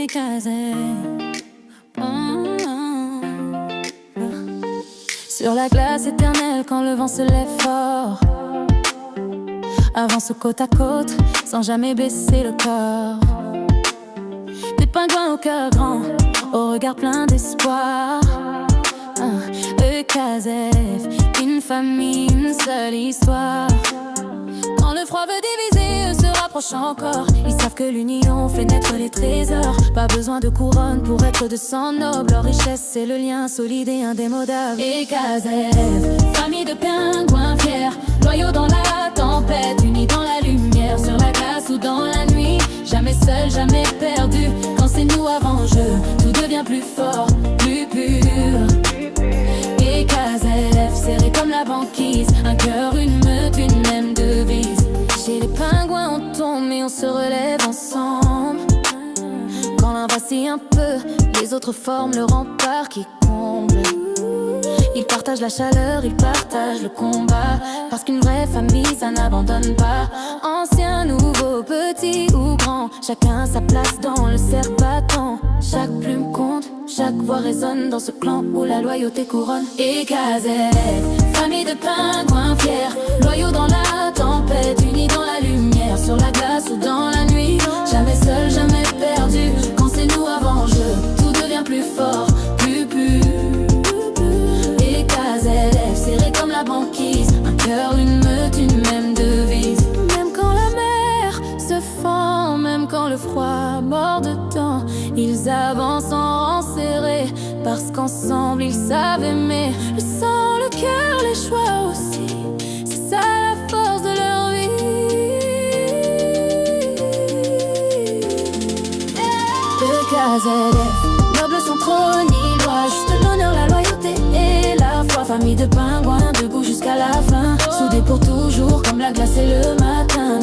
Casé. Sur la glace éternelle quand le vent se lève fort, avance côte à côte sans jamais baisser le corps. Des pingouins au cœur grand, au regard plein d'espoir. EKZF, une famille, une seule histoire. Quand le froid veut diviser, eux se rapprochent encore. Ils savent que l'union fait naître les trésors. Pas besoin de couronne pour être de sang noble. Leur richesse c'est le lien solide et indémodable. EKZF, famille de pingouins fiers, loyaux dans la tempête, unis dans la lumière, sur la glace ou dans la nuit. Jamais seul, jamais perdu. Quand c'est nous avant jeu, tout devient plus fort, plus pur. EKZF, serré comme la banquise, un cœur, une meute, une même devise. Chez les pingouins on tombe mais on se relève ensemble. Quand l'un vacille un peu, les autres forment le rempart qui comble. Ils partagent la chaleur, ils partagent le combat. Parce qu'une vraie famille ça n'abandonne pas. Ancien, nouveau, petit ou grand, chacun sa place dans le cercle battant. Chaque plume compte, chaque voix résonne dans ce clan où la loyauté couronne. EKZF, famille de pingouins fiers, loyaux dans la tempête, unis dans la lumière, sur la glace ou dans la nuit. Jamais seul, jamais perdu. Quand c'est nous avant jeu, tout devient plus fort, plus pur. EKZF, serré comme la banquise, un cœur, une meute, une même devise. Même quand la mer se fend, même quand le froid mord dedans, ils avancent en rang serré, parce qu'ensemble ils savent aimer. Le sang, le cœur, les choix aussi, c'est ça la force de leur vie. EKZF, noble son trône, il doit juste l'honneur, la loyauté et la foi. Famille de pingouins, debout jusqu'à la fin, soudés pour toujours comme la glace et le matin.